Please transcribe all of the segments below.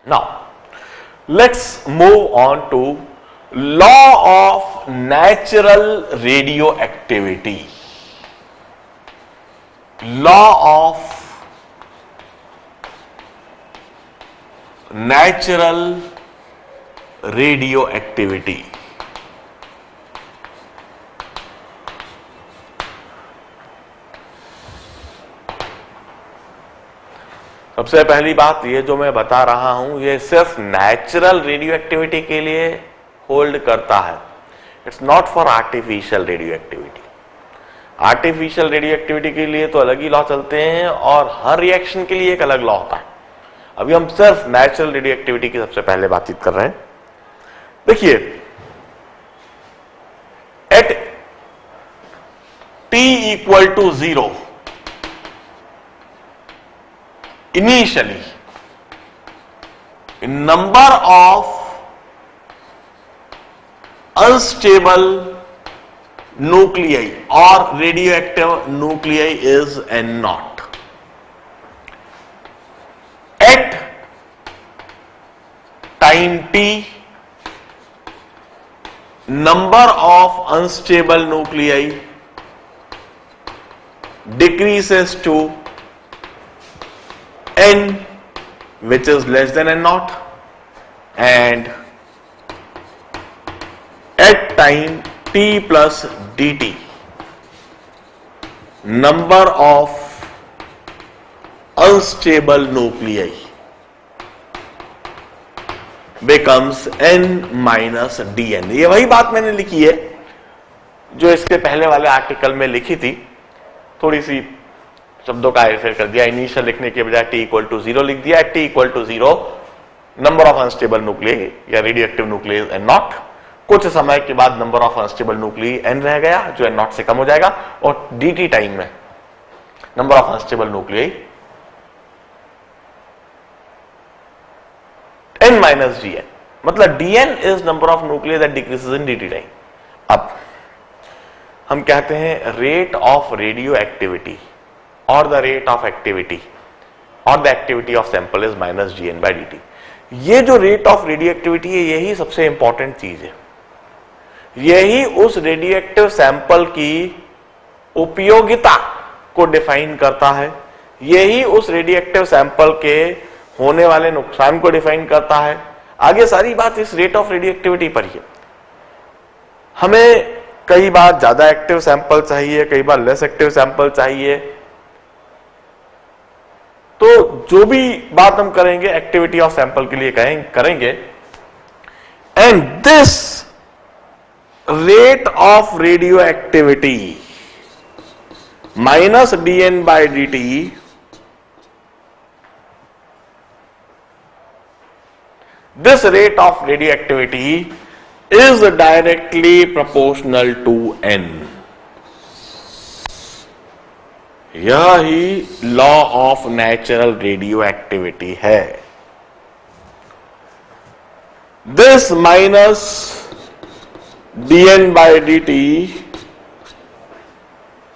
Now, let's move on to law of natural radioactivity. Law of natural radioactivity. सबसे पहली बात, ये जो मैं बता रहा हूं ये सिर्फ नेचुरल रेडियो एक्टिविटी के लिए होल्ड करता है. It's not for artificial radio activity. Artificial radio activity के लिए तो अलग ही लॉ चलते हैं और हर रिएक्शन के लिए एक अलग लॉ होता है. अभी हम सिर्फ नेचुरल रेडियो एक्टिविटी की सबसे पहले बातचीत कर रहे हैं. देखिए, at t equal to 0 initially number of unstable nuclei or radioactive nuclei is n0. At time t, number of unstable nuclei decreases to n, which is less than n0, and at time t plus dt, number of unstable nuclei becomes n minus dn. ये वही बात मैंने लिखी है जो इसके पहले वाले आर्टिकल में लिखी थी. थोड़ी सी शब्दों का हेरफेर कर दिया. इनिशियल लिखने के बजाय t इक्वल टू 0 लिख दिया. t equal to 0 number of unstable nuclei या रेडियोएक्टिव न्यूक्लियस एन नॉट. कुछ समय के बाद number of unstable nuclei n रह गया जो n नॉट से कम हो जाएगा, और dt टाइम में number of unstable nuclei n minus dn. मतलब dn is number of nucleus that decreases in dt time. अब हम कहते हैं rate of radio activity or the rate of activity or the activity of sample is minus dn by dt. ये जो rate of radio activity है यही सबसे important चीज है. यही उस रेडियो एक्टिव सैंपल की उपयोगिता को डिफाइन करता है. यही उस रेडियो एक्टिव सैंपल के होने वाले नुकसान को डिफाइन करता है. आगे सारी बात इस रेट ऑफ रेडियो एक्टिविटी पर ही है. हमें कई बार ज्यादा एक्टिव सैंपल चाहिए, कई बार लेस एक्टिव सैंपल चाहिए. तो जो भी बात हम करेंगे एक्टिविटी ऑफ सैंपल के लिए करेंगे. And this rate of radio activity minus dn by dt this rate of radioactivity is directly proportional to n. यह ही law of natural radio activity है. This minus dn by dt,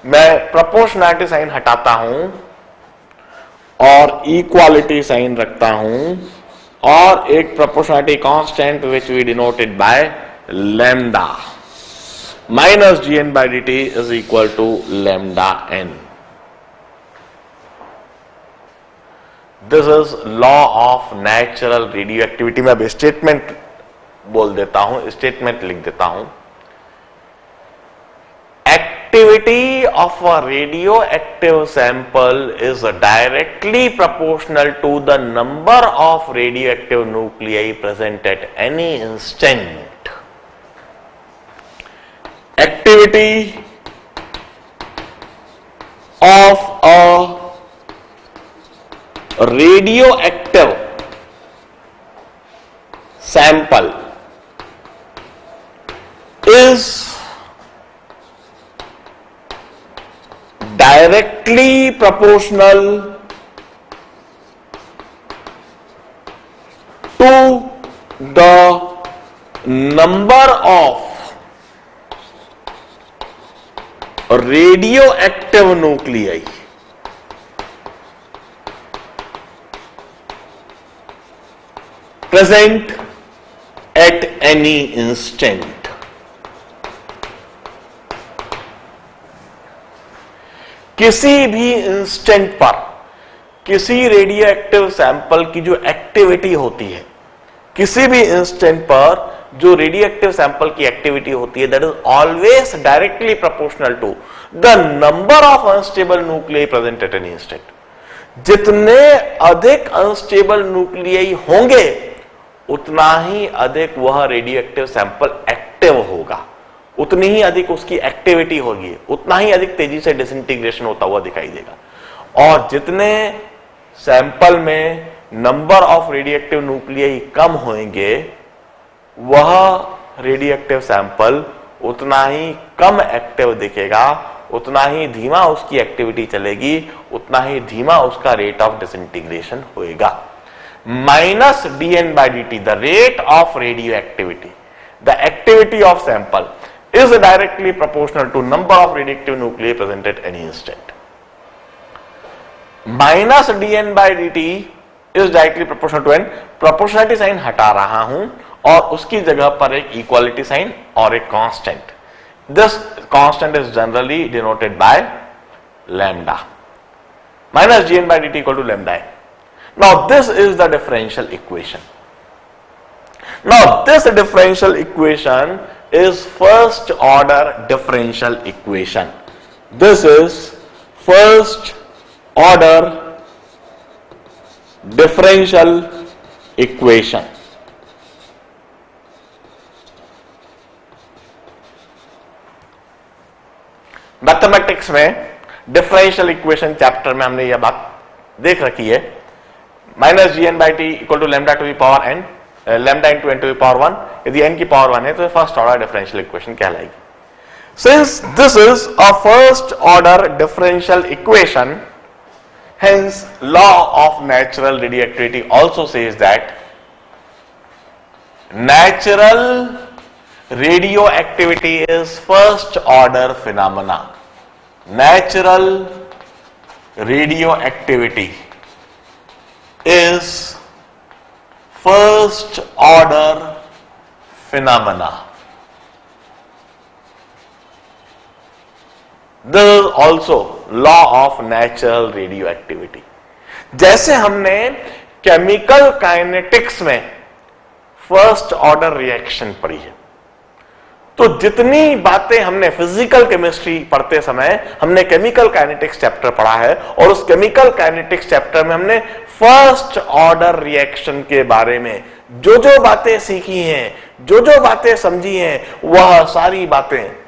मैं proportionality sign हटाता हूं और equality sign रखता हूं, और एक proportionality constant which we denoted by lambda. Minus dn by dt is equal to lambda n. This is law of natural radio activity. मैं अब स्टेटमेंट बोल देता हूं, स्टेटमेंट लिख देता हूं. Activity of a radioactive sample is directly proportional to the number of radio active nuclei present at any instant. Activity of a radioactive sample is directly proportional to the number of radioactive nuclei present at any instant. किसी भी instant पर किसी radio active sample की जो activity होती है, किसी भी इंस्टेंट पर जो रेडियो एक्टिव सैंपल की एक्टिविटी होती है, that is always directly proportional to the number of unstable nuclei present at any instant. जितने अधिक अनस्टेबल न्यूक्लियाई होंगे उतना ही अधिक वह रेडियो एक्टिव सैंपल एक्टिव होगा, उतनी ही अधिक उसकी एक्टिविटी होगी, उतना ही अधिक तेजी से डिसइंटीग्रेशन होता हुआ दिखाई देगा. और जितने सैंपल में number of radio active nuclei कम होंगे, वह रेडियो एक्टिव सैंपल उतना ही कम एक्टिव दिखेगा, उतना ही धीमा उसकी एक्टिविटी चलेगी, उतना ही धीमा उसका रेट ऑफ डिसइंटीग्रेशन होएगा. Minus dN by dt, the rate of radioactivity, the activity of sample is directly proportional to number of radioactive nuclei present at any instant. Minus dN by dt is directly proportional to n. Proportionality sign हटा रहा हूं और उसकी जगह पर एक equality sign और एक constant. This constant is generally denoted by lambda. Minus dN by dt equal to lambda है. Now this is the differential equation. Now this differential equation is first order differential equation. This is first order differential equation. Mathematics में differential equation chapter में हमने यह बात देख रखी है. Minus dN by t equal to lambda to the power n, lambda into n to the power 1. यदि n की पावर 1 है तो फर्स्ट ऑर्डर डिफरेंशियल इक्वेशन कहलाएगी. Since this is a first order differential equation, hence law of natural radioactivity also says that natural radioactivity is first order phenomena. Natural radioactivity is first order phenomena. This is also law of natural radioactivity. जैसे हमने chemical kinetics में first order reaction पढ़ी है, तो जितनी बातें हमने physical chemistry पढ़ते समय हमने केमिकल काइनेटिक्स चैप्टर पढ़ा है, और उस केमिकल काइनेटिक्स चैप्टर में हमने फर्स्ट ऑर्डर रिएक्शन के बारे में जो जो बातें सीखी हैं, जो जो बातें समझी हैं, वह सारी बातें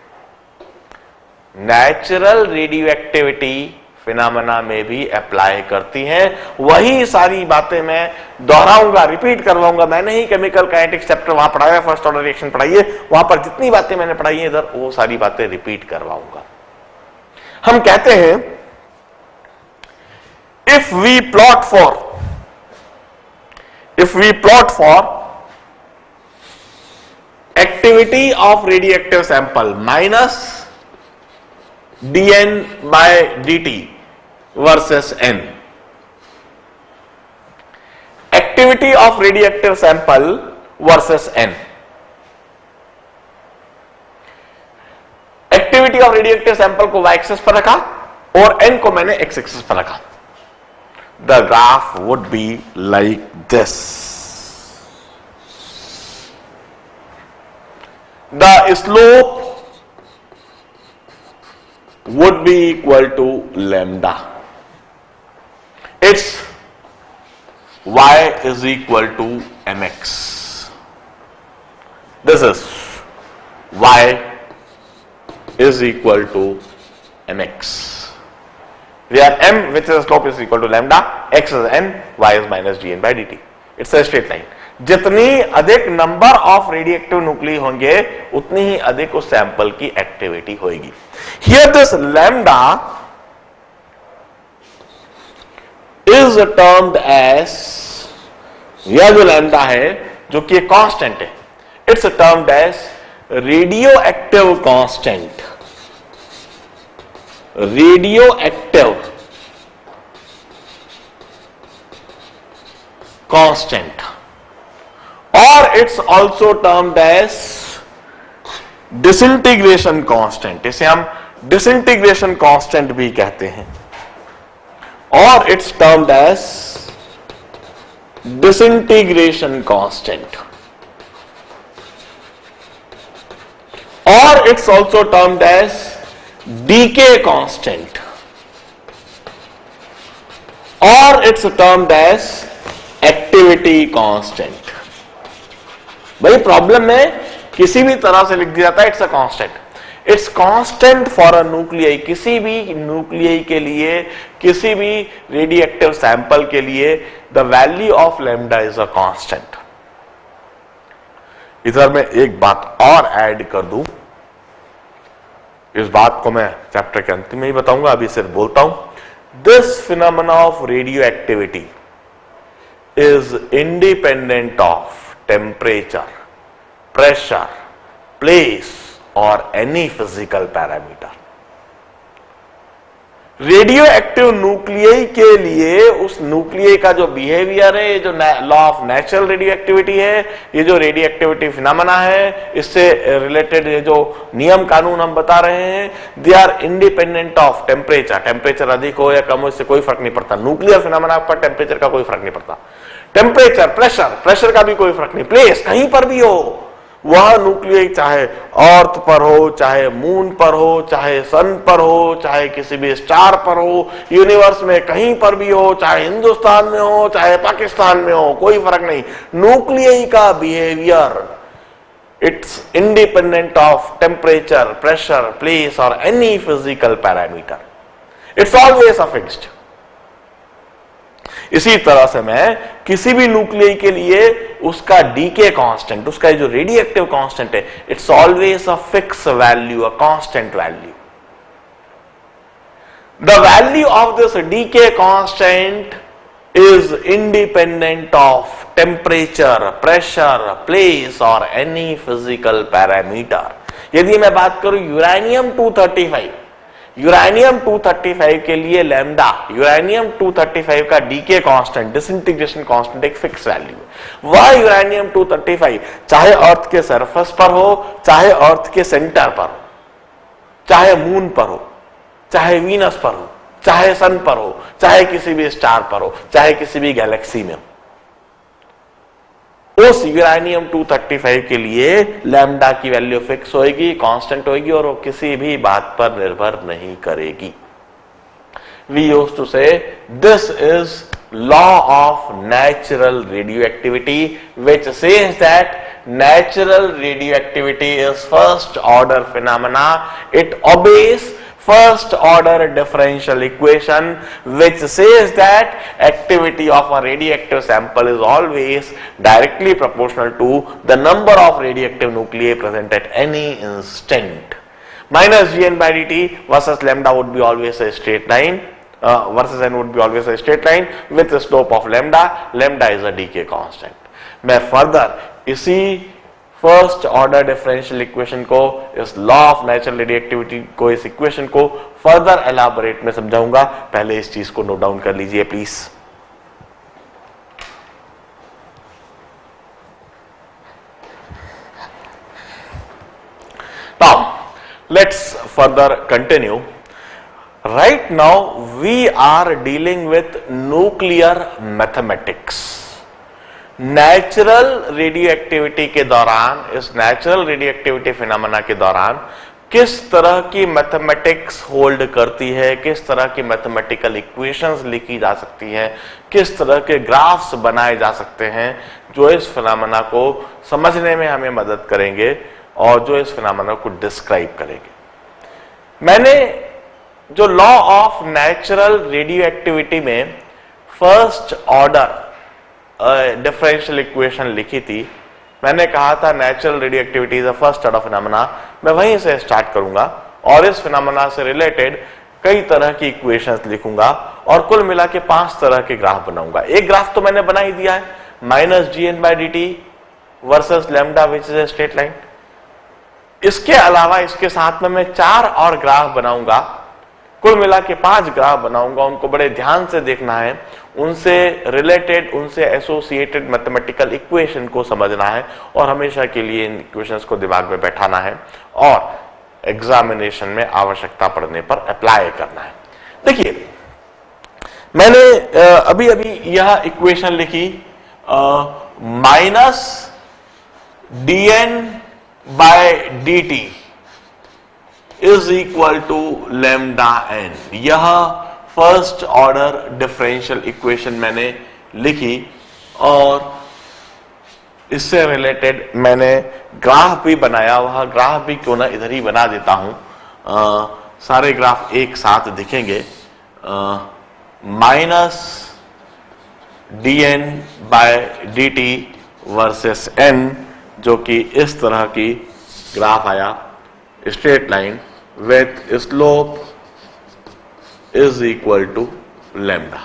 नेचुरल रेडियो एक्टिविटी फिनोमेना में भी अप्लाई करती हैं. वही सारी बातें मैं दोहराऊंगा, रिपीट करवाऊंगा. मैंने ही केमिकल काइनेटिक्स चैप्टर वहां पढ़ाया, फर्स्ट ऑर्डर रिएक्शन पढ़ाई है, वहां पर जितनी बातें मैंने पढ़ाई है इधर वो सारी बातें रिपीट करवाऊंगा. हम कहते हैं if we plot for activity of radioactive sample minus dN by dt versus n. Activity of radioactive sample versus n. Activity of radioactive sample को y एक्सिस पर रखा और n को मैंने x एक्सिस पर रखा. The graph would be like this. The slope would be equal to lambda. Its y is equal to mx. This is y is equal to mx. Where m, which is slope, is equal to lambda, x is n, y is minus dN by dt. It's a straight line. जितनी अधिक number of radioactive nuclei होंगे उतनी ही अधिक उस sample की activity होगी. Here this lambda is termed as, यह जो लैम्डा है जो कि एक कांस्टेंट है, it's termed as radio active constant. Radio active constant. It's also termed as disintegration constant, इसे हम डिसइंटीग्रेशन कांस्टेंट भी कहते हैं, और it's termed as disintegration constant, और it's also termed as decay constant, और it's termed as activity constant. भाई problem में किसी भी तरह से लिख दिया जाता है it's a constant, it's constant for a nuclei, किसी भी न्यूक्लियाई के लिए, किसी भी रेडियोएक्टिव सैंपल के लिए the value of lambda is a constant. इधर मैं एक बात और ऐड कर दूं, इस बात को मैं चैप्टर के अंतिम में ही बताऊंगा, अभी सिर्फ बोलता हूं। This phenomena of radio activity is independent of temperature, pressure, place और any physical parameter. Radio active nuclei के लिए उस न्यूक्लियाई का जो बिहेवियर है, ये जो law of natural radio activity है, ये जो रेडियो एक्टिविटी फिनोमेना है, इससे रिलेटेड ये जो नियम कानून हम बता रहे हैं, they are independent of temperature. Temperature अधिक हो या कम हो इससे कोई फर्क नहीं पड़ता, न्यूक्लियर फिनोमेना पर टेम्परेचर का कोई फर्क नहीं पड़ता। टेम्परेचर, प्रेशर, प्रेशर का भी कोई फर्क नहीं, प्लेस कहीं पर भी हो, वह न्यूक्लियाई चाहे अर्थ पर हो, चाहे मून पर हो, चाहे सन पर हो, चाहे किसी भी स्टार पर हो, यूनिवर्स में कहीं पर भी हो, चाहे हिंदुस्तान में हो, चाहे पाकिस्तान में हो, कोई फर्क नहीं। न्यूक्लियाई का behaviour it's independent of temperature, pressure, place और any physical parameter, it's always fixed. इसी तरह से मैं किसी भी न्यूक्लियाई के लिए उसका डीके कांस्टेंट, उसका जो रेडियोएक्टिव कांस्टेंट है, it's always a fix value, a constant value. The value of this decay constant is independent of temperature, pressure, place और एनी फिजिकल पैरामीटर। यदि मैं बात करूं यूरेनियम 235, यूरेनियम 235 के लिए लैम्डा, यूरेनियम 235 का डीके कांस्टेंट, डिसइंटीग्रेशन कांस्टेंट एक fix value है। वह यूरेनियम 235 चाहे अर्थ के सरफेस पर हो, चाहे अर्थ के सेंटर पर हो, चाहे मून पर हो, चाहे वीनस पर हो, चाहे सन पर हो, चाहे किसी भी स्टार पर हो, चाहे किसी भी गैलेक्सी में हो, उस यूरेनियम 235 के लिए लैम्डा की वैल्यू फिक्स होगी, कांस्टेंट होगी और वो किसी भी बात पर निर्भर नहीं करेगी। We used to say this is law of natural radioactivity, which says that natural radioactivity is first order phenomena. It obeys first order differential equation, which says that activity of a radioactive sample is always directly proportional to the number of radioactive nuclei present at any instant. Minus gn by dt versus lambda would be always a straight line, versus n would be always a straight line with the slope of lambda. Lambda is a decay constant. मैं further इसी first order differential equation को, इस law of natural radioactivity को, इस equation को further elaborate में समझाऊंगा। पहले इस चीज को नोट डाउन कर लीजिए please. Now let's further continue. Right now we are dealing with nuclear mathematics. Natural radio activity के दौरान, इस नेचुरल रेडियो एक्टिविटी फिनोमेना के दौरान किस तरह की मैथमेटिक्स होल्ड करती है, किस तरह की मैथमेटिकल इक्वेशंस लिखी जा सकती हैं, किस तरह के ग्राफ्स बनाए जा सकते हैं जो इस फिनोमेना को समझने में हमें मदद करेंगे और जो इस फिनोमेना को डिस्क्राइब करेंगे। मैंने जो law of natural radio activity में फर्स्ट ऑर्डर डिफरेंशियल इक्वेशन लिखी थी, मैंने कहा था natural radio activity is a first order phenomena. मैं वहीं से स्टार्ट करूंगा और इस फिनोमेना से रिलेटेड कई तरह की इक्वेशंस लिखूंगा और कुल मिला के 5 तरह के ग्राफ बनाऊंगा। एक ग्राफ तो मैंने बना ही दिया है, minus gn by dt versus lambda which is a straight line. इसके अलावा इसके साथ में मैं 4 और ग्राफ बनाऊंगा कुल मिला के 5 ग्राफ बनाऊंगा, उनको बड़े ध्यान से देखना है, उनसे रिलेटेड, उनसे एसोसिएटेड मैथमेटिकल इक्वेशन को समझना है और हमेशा के लिए इन इक्वेशंस को दिमाग में बैठाना है और एग्जामिनेशन में आवश्यकता पड़ने पर अप्लाई करना है। देखिए, मैंने अभी अभी यह इक्वेशन लिखी, minus dn by dt is equal to lambda n। यह फर्स्ट ऑर्डर डिफरेंशियल इक्वेशन मैंने लिखी और इससे रिलेटेड मैंने ग्राफ भी बनाया। वह ग्राफ भी क्यों ना इधर ही बना देता हूं, सारे ग्राफ एक साथ दिखेंगे। Minus dn by dt versus n, जो कि इस तरह की ग्राफ आया, straight line with slope is equal to lambda.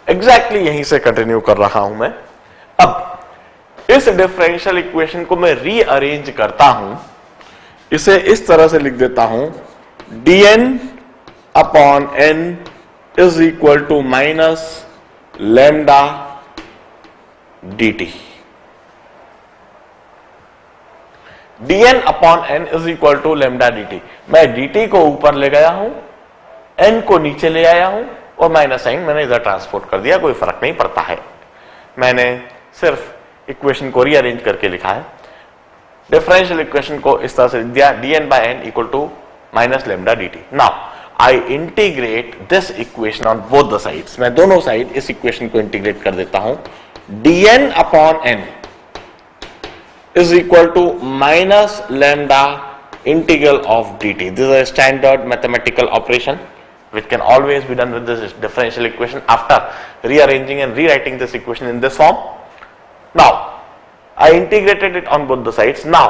Exactly यहीं से कंटिन्यू कर रहा हूं मैं। अब इस डिफरेंशियल इक्वेशन को मैं रीअरेंज करता हूं, इसे इस तरह से लिख देता हूं, dn upon n is equal to minus lambda dt। dn upon n is equal to lambda dt। मैं dt को ऊपर ले गया हूं, n को नीचे ले आया हूं और माइनस साइन मैंने इधर ट्रांसपोर्ट कर दिया, कोई फर्क नहीं पड़ता है। मैंने सिर्फ इक्वेशन को रीअरेंज करके लिखा है। डिफरेंशियल इक्वेशन को इस तरह से लिख दिया, dn by n equal to minus lambda dt। Now I integrate this equation on both the sides. मैं दोनों साइड इस इक्वेशन को इंटीग्रेट कर देता हूं। dn upon n is equal to minus lambda integral of dt. This is a standard mathematical operation which can always be done with this differential equation after rearranging and rewriting this equation in this form. Now, I integrated it on both the sides. Now,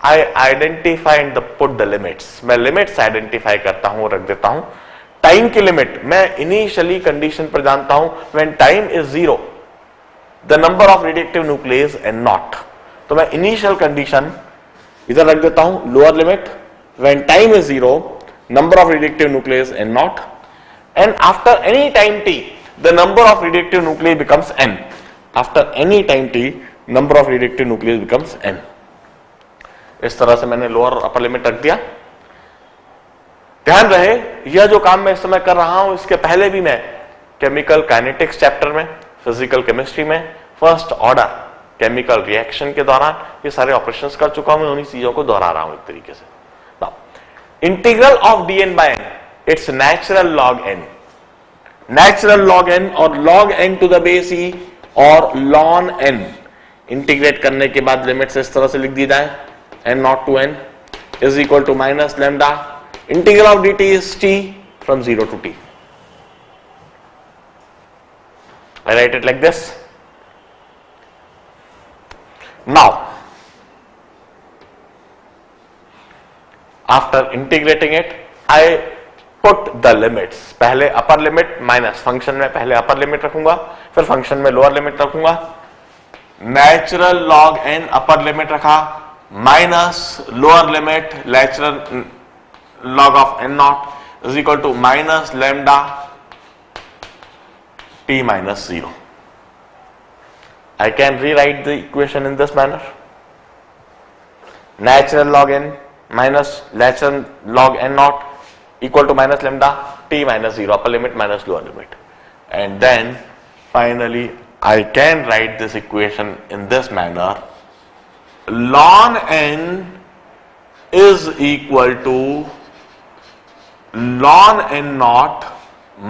I identify and put the limits. मैं limits identify करता हूँ और रख देता हूँ। Time की limit मैं initially condition पर जानता हूँ, when time is 0, the number of radioactive nuclei is n0. तो मैं इनिशियल कंडीशन इधर रख देता हूं, lower limit when time is 0, number of radioactive nucleus n0, and after any time t the number of radioactive nucleus becomes n। After any time t number of radioactive nucleus becomes n। इस तरह से मैंने lower और upper limit रख दिया। ध्यान रहे, यह जो काम मैं इस समय कर रहा हूं, इसके पहले भी मैं केमिकल काइनेटिक्स चैप्टर में, फिजिकल केमिस्ट्री में, फर्स्ट ऑर्डर केमिकल रिएक्शन के दौरान ये सारे ऑपरेशंस कर चुका हूं। मैं उन्हीं चीजों को दोहरा रहा हूं एक तरीके से। Now, integral of dn by n, it's natural log n। Natural log n और log n to the base e और ln n इंटीग्रेट करने के बाद लिमिट्स इस तरह से लिख दी जाए, n0 to n is equal to minus lambda, integral of dt is t from 0 to t। I write it like this. Now, after integrating it, I put the limits. पहले अपर लिमिट माइनस, फंक्शन में पहले upper limit रखूंगा, फिर function में lower limit रखूंगा। Natural log n upper limit रखा, minus lower limit natural log of n0 is equal to minus lambda t minus 0. I can rewrite the equation in this manner. Natural log n minus natural log n0 equal to minus lambda t minus 0, upper limit minus lower limit. And then finally I can write this equation in this manner. Ln n is equal to ln n0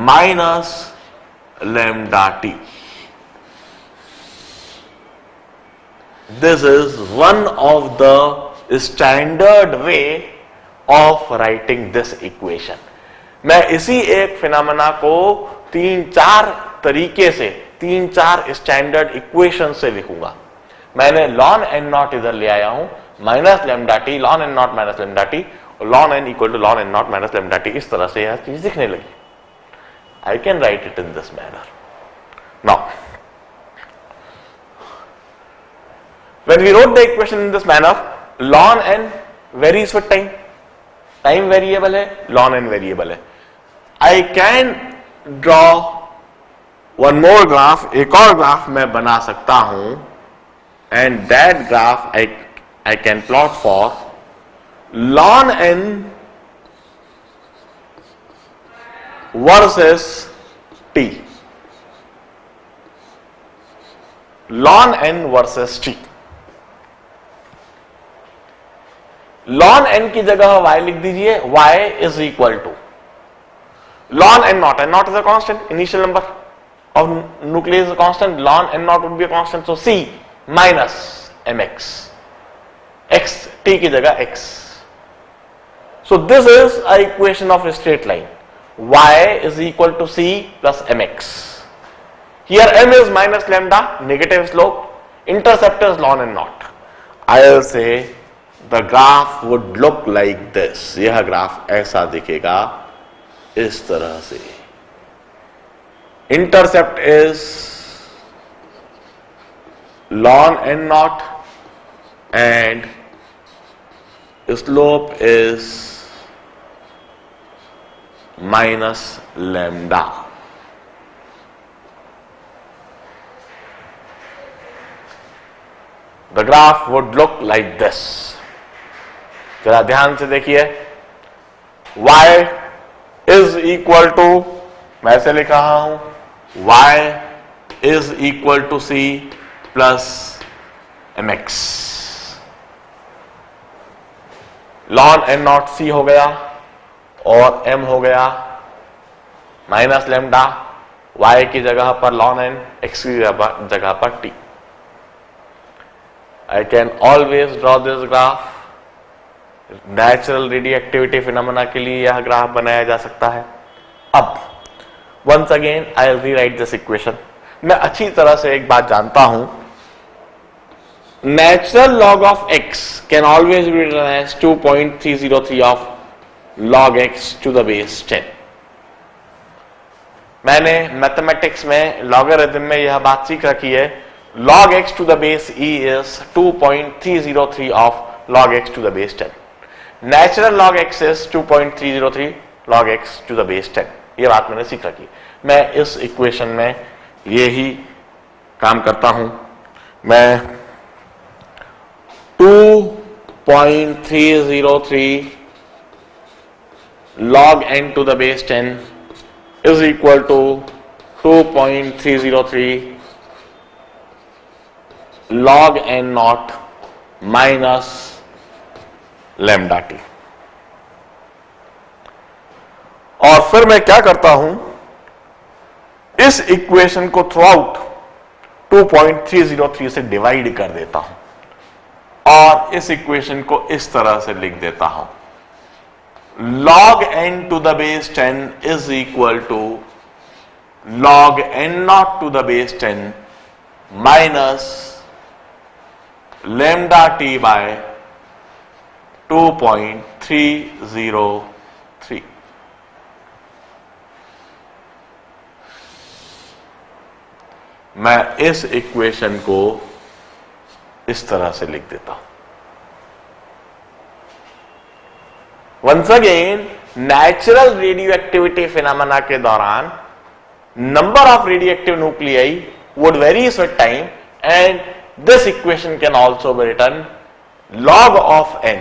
minus lambda t. This is one of the standard way of writing this equation. मैं इसी एक phenomena को 3-4 तरीके से, 3-4 standard equation से लिखूंगा। मैंने ln n0 इधर ले आया हूं, minus lambda T, ln n0 minus lambda T, और ln n equal to ln n0 minus lambda T. इस तरह से यह चीज दिखने लगी। I can write it in this manner. Now, when we wrote the equation in this manner, ln n varies with time. Time variable है, ln n variable है. I can draw one more graph, एक और graph मैं बना सकता हूं, and that graph I can plot for ln n versus t. ln n versus t. ln n की जगह y लिख दीजिए, y is equal to ln n naught. n naught is a constant, initial number of nucleus is a constant. ln n naught would be a constant, so c minus mx. x t की जगह x. So this is a equation of a straight line. y is equal to c plus mx. Here m is minus lambda, negative slope. Intercept is ln n naught. I will say the graph would look like this. यह graph ऐसा दिखेगा, इस तरह से. Intercept is ln n naught and slope is minus lambda. The graph would look like this. जरा ध्यान से देखिए. y इज इक्वल टू, मैं ऐसे लिख रहा हूं, y is equal to c plus mx. ln n naught c हो गया और m हो गया माइनस लेमडा, y की जगह पर ln n, x की जगह पर t. I can always draw this graph. Natural radio activity phenomena के लिए यह ग्राफ बनाया जा सकता है. अब once again I will rewrite this equation. मैं अच्छी तरह से एक बात जानता हूं, natural log of x can always be written as 2.303 of log x to the base 10. मैंने मैथमेटिक्स में लॉगरिथम में यह बात सीख रखी है. log x to the base e is 2.303 of log x to the base 10. Natural log x is 2.303 log x to the base 10. ये बात मैंने सीख रखी. मैं इस इक्वेशन में यही काम करता हूं. मैं 2.303 log n to the base 10 is equal to 2.303 log n naught minus lambda T. और फिर मैं क्या करता हूं, इस इक्वेशन को थ्रू आउट 2.303 से डिवाइड कर देता हूं और इस इक्वेशन को इस तरह से लिख देता हूं. log n to the base 10 is equal to log n naught to the base 10 minus lambda t by 2.303. मैं इस इक्वेशन को इस तरह से लिख देता हूं. Once again, natural radio activity phenomena के दौरान number of radio active nuclei would varies with time, and this equation can also be written log of n.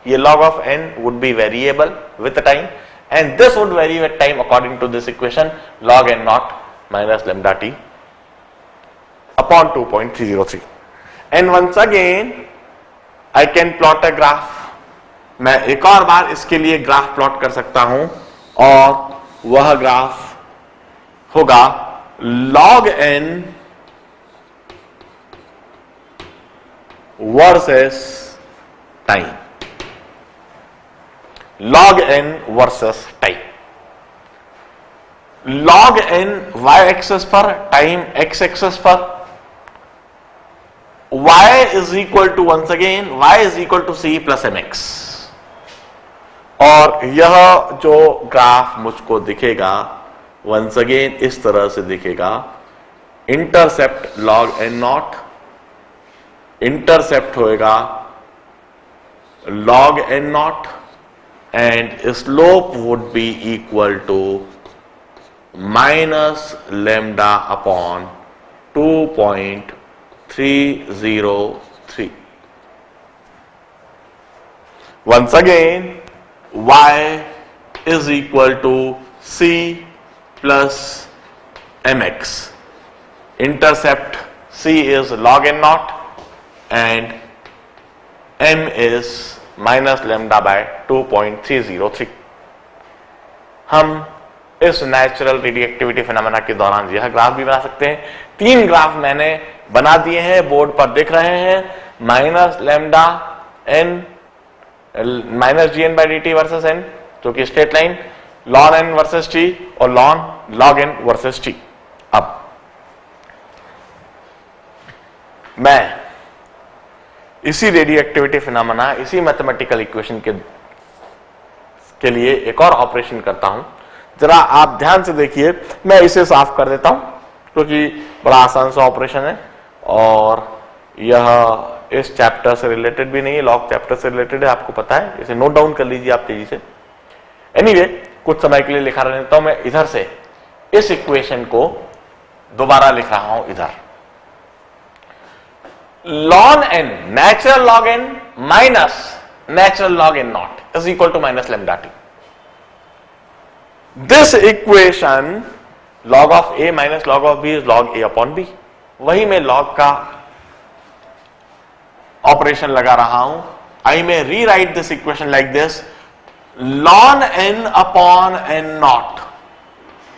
ये log of n would be variable with the time, and this would vary with time according to this equation, log n naught minus lambda t upon 2.303. And once again I can plot a graph. मैं एक और बार इसके लिए graph plot कर सकता हूं और वह ग्राफ होगा log n versus time. log n versus time. log n y axis पर, टाइम x एक्सेस पर. y is equal to, once again y is equal to c plus mx. और यह जो ग्राफ मुझको दिखेगा वंस अगेन इस तरह से दिखेगा. Intercept log n not, intercept होएगा log n not and slope would be equal to minus lambda upon 2.303. Once again, y is equal to c plus mx. Intercept c is log n naught and m is minus lambda by 2.303. हम इस natural radioactivity phenomena के दौरान यह graph भी बना सकते हैं। 3 graph मैंने बना दिए हैं, बोर्ड पर दिख रहे हैं। Minus lambda N minus G N by D T versus N जो कि straight line, lon N versus T और लॉग एन वर्सेस टी। अब मैं इसी रेडियोएक्टिविटी फिनोमेना, इसी मैथमेटिकल इक्वेशन के लिए एक और ऑपरेशन करता हूं। जरा आप ध्यान से देखिए, मैं इसे साफ कर देता हूं क्योंकि बड़ा आसान सा ऑपरेशन है और यह इस चैप्टर से रिलेटेड भी नहीं है, लॉग चैप्टर से रिलेटेड है, आपको पता है। इसे नोट डाउन कर लीजिए आप तेजी से। एनीवे, कुछ समय के लिए लिखा रहने देता हूं। मैं इधर से इस इक्वेशन को दोबारा लिख रहा हूं इधर। ln n, natural log n minus natural log n naught is equal to minus lambda t. This equation log of a minus log of b is log a upon b. वही मैं log का operation लगा रहा हूं। I may rewrite this equation like this: ln n upon n naught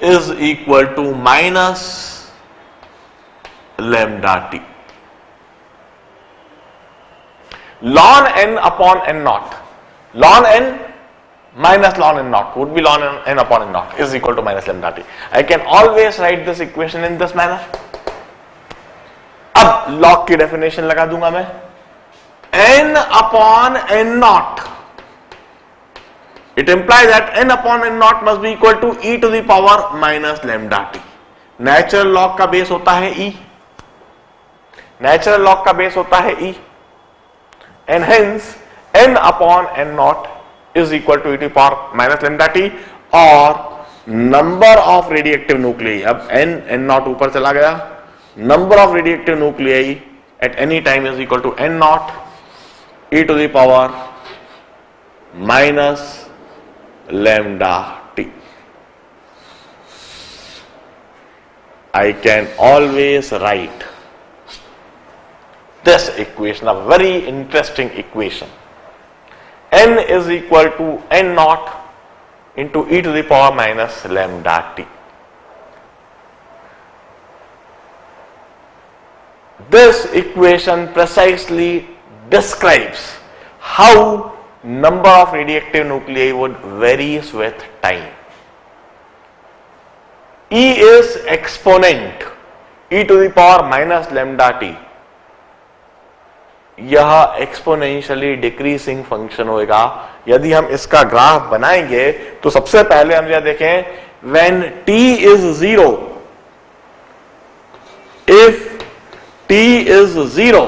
is equal to minus lambda t. Ln n upon n naught, ln n minus ln n naught would be ln n upon n naught is equal to minus lambda t. I can always write this equation in this manner. अब log की definition लगा दूंगा मैं। n upon n naught, it implies that n upon n naught must be equal to e to the power minus lambda t. Natural log का base होता है e, natural log का base होता है e, and hence n upon n naught is equal to e to the power minus lambda t और number of radioactive nuclei, अब n naught ऊपर चला गया, number of radioactive nuclei at any time is equal to n naught e to the power minus lambda t. I can always write this equation, a very interesting equation. N is equal to n naught into e to the power minus lambda t. This equation precisely describes how number of radioactive nuclei would vary with time. E is exponent e to the power minus lambda t. यह exponentially decreasing function होगा। यदि हम इसका graph बनाएंगे तो सबसे पहले हम यह देखें, when t is 0, if t is 0,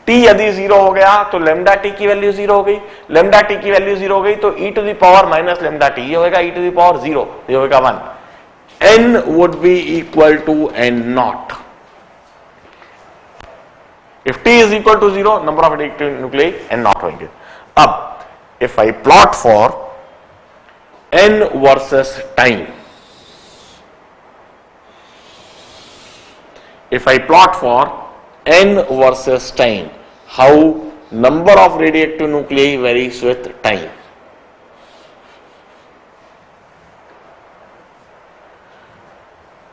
t यदि 0 हो गया तो lambda t की वैल्यू 0 हो गई, lambda t की वैल्यू 0 हो गई तो e to the power minus lambda t, ये होगा e to the power 0, ये होगा 1. n would be equal to n naught. If t is equal to 0, number of radioactive nuclei n naught होंगे. अब if I plot for n versus time, if I plot for n versus time, how number of radioactive nuclei varies with time.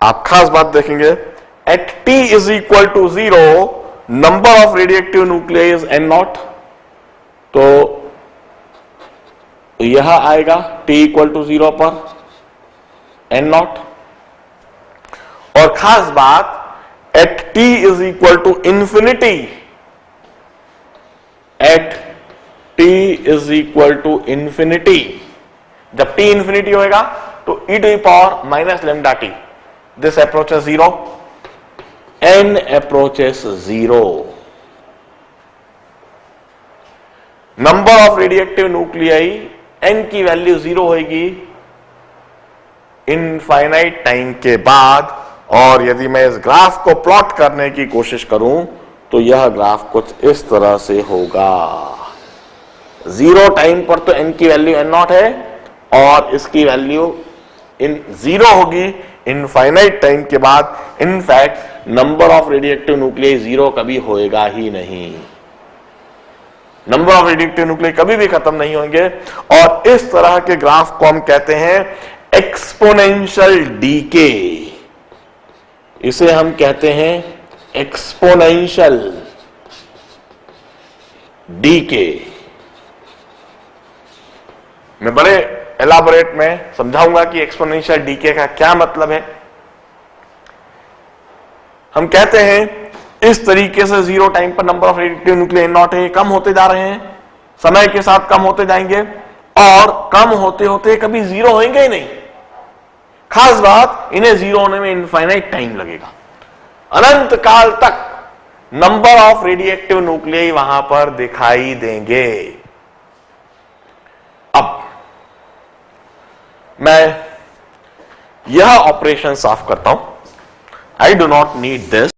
आप खास बात देखेंगे, at t is equal to 0, number of radioactive nuclei is n naught, तो यह आएगा t equal to 0 पर n naught। और खास बात, at t is equal to infinity, at t is equal to infinity, जब t infinity होएगा तो e to the power minus lambda t, this approaches 0, n approaches 0. Number of radioactive nuclei n की value 0 होगी infinite time के बाद, और यदि मैं इस ग्राफ को प्लॉट करने की कोशिश करूं तो यह ग्राफ कुछ इस तरह से होगा। 0 टाइम पर तो n की वैल्यू n0 है और इसकी वैल्यू इन 0 होगी इनफाइनाइट टाइम के बाद। In fact number of radioactive nuclei 0 कभी होएगा ही नहीं, नंबर ऑफ रेडियोएक्टिव न्यूक्लियाई कभी भी खत्म नहीं होंगे। और इस तरह के ग्राफ को हम कहते हैं एक्सपोनेंशियल डीके, इसे हम कहते हैं एक्सपोनेंशियल डीके। मैं बड़े एलाबोरेट में समझाऊंगा कि एक्सपोनेंशियल डीके का क्या मतलब है। हम कहते हैं इस तरीके से 0 टाइम पर number of radioactive nuclei not है कम होते जा रहे हैं, समय के साथ कम होते जाएंगे और कम होते होते कभी 0 होंगे ही नहीं। खास बात, इन्हें 0 होने में इनफाइनाइट टाइम लगेगा, अनंत काल तक नंबर ऑफ रेडियोएक्टिव न्यूक्लियाई वहां पर दिखाई देंगे। अब मैं यह ऑपरेशन साफ करता हूं। I do not need this.